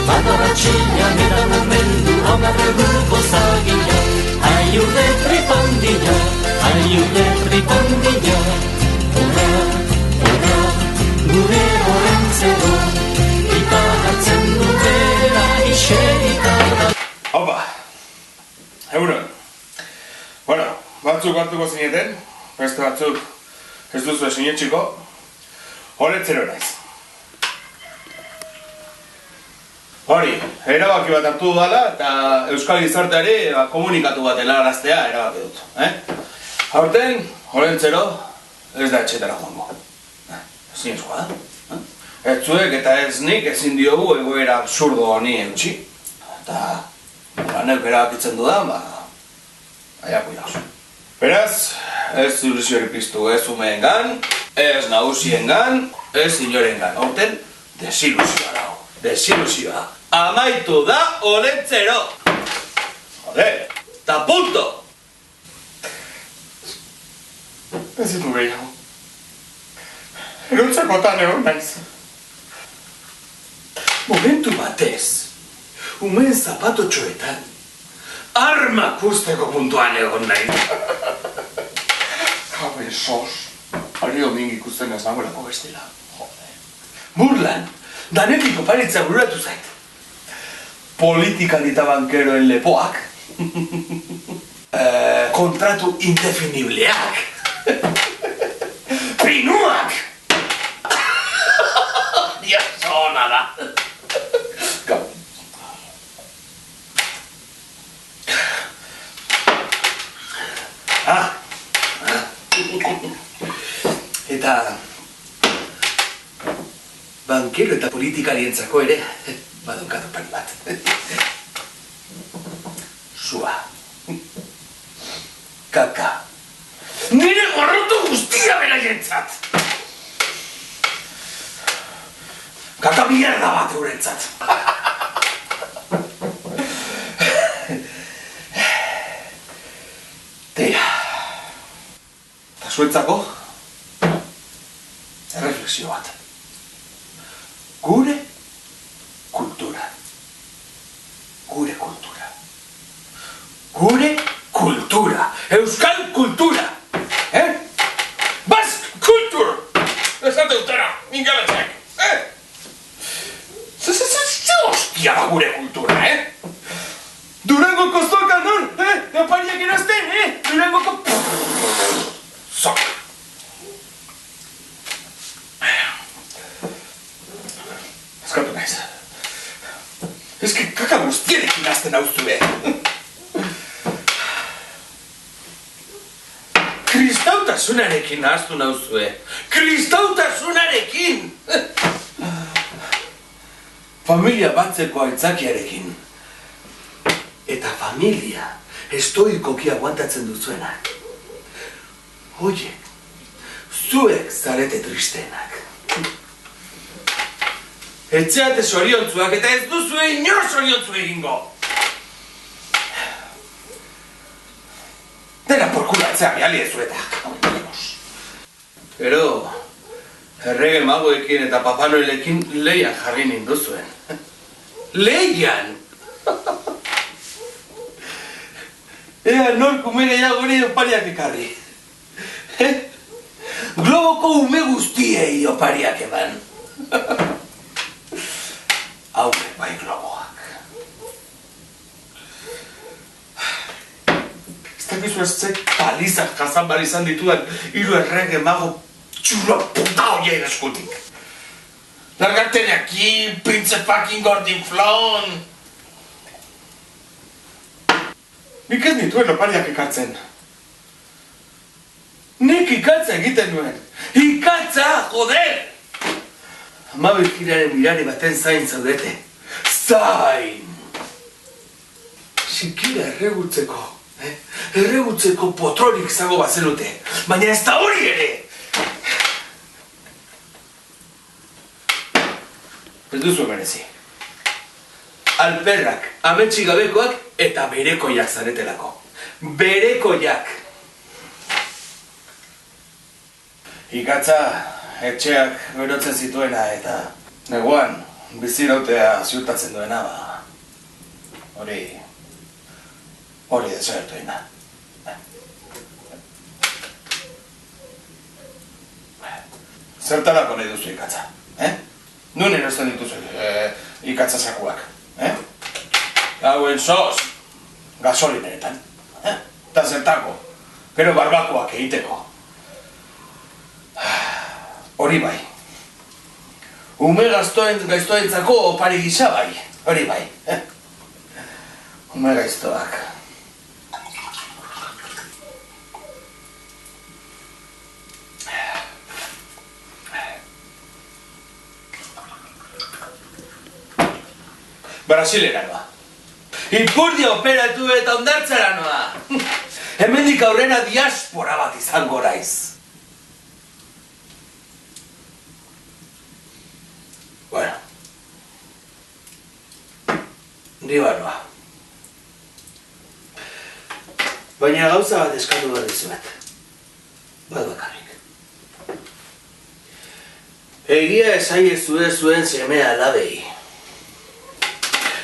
Badaratxina nera momendu amarreguko zagila. Aiurde tripandila, aiurde tripandila. Horra, horra, gure horrentzero, iparatzen dutera iserikara. Opa, egunon. Bueno, batzuk hartuko zineten, beste batzuk ez duzu sinetxiko, horretzero naiz. Hori, erabaki bat hartu dudala eta Euskal Gizarteari komunikatu bat helaraztea erabaki dut. Aurten, horrentzero ez da etxetara joango. Zinezkoa da. Ez zuek eta ez nik ezin diogu egoera absurdo honi eutxi. Eta neuk erabakitzen dudan, aia kuidauz. Beraz, ez ilusiori piztu ez umeengan, ez nagusiengan, ez inorengan. Aurten, desilusioa dago. Desilusioa. Amaitu da olentzero. Joder, ta punto. Ez ditu gehiago. Eruntzakotan egon naiz. Momentu batez, umeen zapatotxoetan, armak usteko puntuan egon naiz. Jabe, sos. Ari doming ikusten ez nagolako bestela. Joder. Burlan. Danetik oparitza bururatu zait. Politikan eta bankeroen lepoak. Kontratu indefinibleak. Pinuak. Dios, ona da. Eta bankero eta politikarientzako ere badaukat opari bat. Sua. Kaka. Nire gorrotu guztia beraientzat. Kaka mierda bat eurentzat. Tira. Eta zuentzako erreflexio bat. Gure kultura. Gure kultura. Gure kultura. Euskal kultura. Basque kultur! Esate utera, ingalatzak. Ze hostia da gure kultura, Durangoko zoka non, Opariak erazten, Durangoko... Zoka. Eskatu naiz. Eske kaka guztierekin azten hauzue. Kristautasunarekin ahaztu nauzue. Kristautasunarekin! Familia batzeko aitzakiarekin. Eta familia estoikoki aguantatzen duzuenak. Hoiek, zuek zarete tristenak. Etxeate soriontzuak eta ez duzue inor soriontzu egingo. Dena porkula etzea biali ezuetak. Pero, errege magoekin eta Papa Noelekin leian jarri ninduzuen. Leian! Ea nork umere jagore opariak ekarri. Globoko ume guztiei opariak eman. Hauek bai globoak. Ez dakizu ez zek palizak jazan bar izan ditudan hiru errege mago txurro puta horien eskutik. Largaten aquí, pinche fucking gordinflon! Nik ez nituen opariak ekartzen. Nik ikatza egiten nuen. Ikatza, joder! Amabil giraren mirari baten zain zaudete. Zain! Sikira erregutzeko, erregutzeko potrolik zago bazenute. Baina ez da hori ere! Ez duzu merezi. Alperrak, ametsi gabekoak eta berekoiak zaretelako. Berekoiak! Ikatza etxeak berotzen zituena eta neguan bizirautea ziurtatzen duena, hori desagertu egin da. Zertarako nahi duzu ikatza, Nun erosten dituzu ikatza sakuak, Hauen soz, gasolineretan, eta zertako, gero barbakoak egiteko. Hori bai. Ume gaiztoentzako opari gisa bai, hori bai. Ume gaiztoak. Brasilera noa. Ipurdia operatu eta ondartzara noa. Hemendik aurrena diaspora bat izango raiz. Bueno. Riba noa. Baina gauza bat eskatu behar dizuet. Bat bakarrik. Egia esaiezue zuen semea alabei.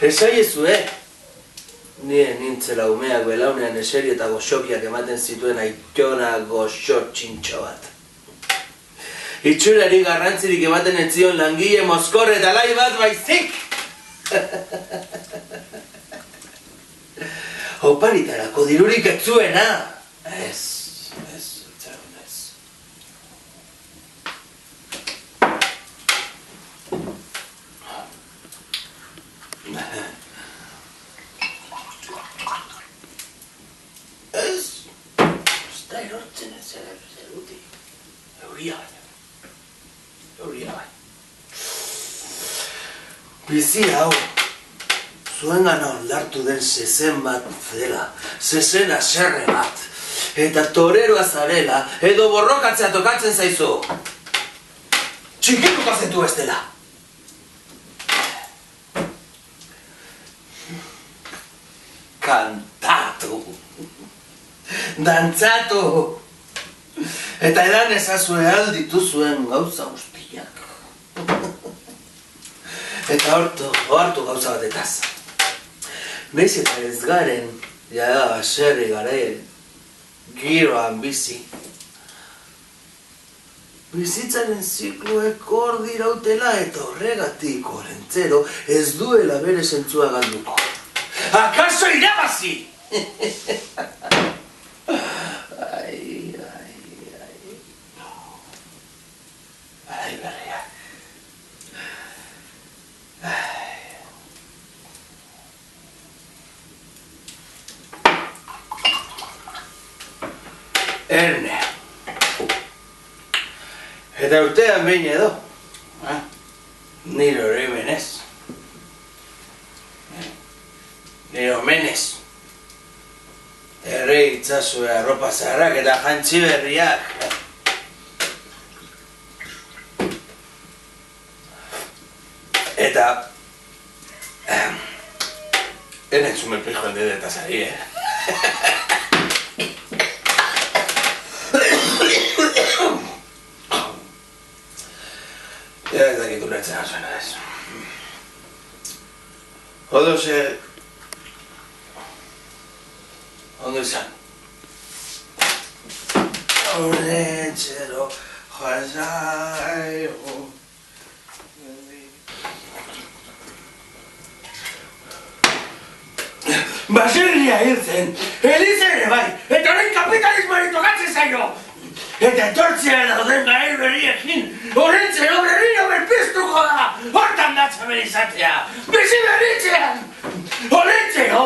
Esaiezue, nien nintzela umeak belaunean eseri eta goxokiak ematen zituen aitona goxo txintxo bat. Itxurari garrantzirik ematen ez zion langile mozkor eta lai bat baizik! Oparitarako dirurik ez zuena! Ez. Bizi hau, zuengana ondartu den zezen bat zela, zezen aserre bat, eta toreroa zarela, edo borrokatzea tokatzen zaizu. Txikituko zentu bestela. Kantatu, dantzatu, eta edan ezazue alditu zuen gauza guztiak. Eta ohartu gauza batetaz. Beiz eta ez garen, jada baserri garen, giroan bizi. Bizitzaren zikloek hor dirautela eta horregatik orentzero ez duela bere zentzua galduko. Akaso irabazi! Ai, berriak. Erne. Eta urtean behin edo. Nire hori menez. Nire omenez. Erre itzazue arropa zaharrak eta jantzi berriak. Eta... Enentzume pijoen dedetaz ari, Ja ez dakit ulertzen azuena ez. Ondo ze... Ondo izan. Orentzero jazaio. Baserria hil zen, Eliza ere bai, eta orain kapitalismoari tokatzen zaio. Eta etortzea dauden gael berriekin, orentzero berriro berpiztuko da, hortan datza berizatea, bizi berritzean. Orentzero,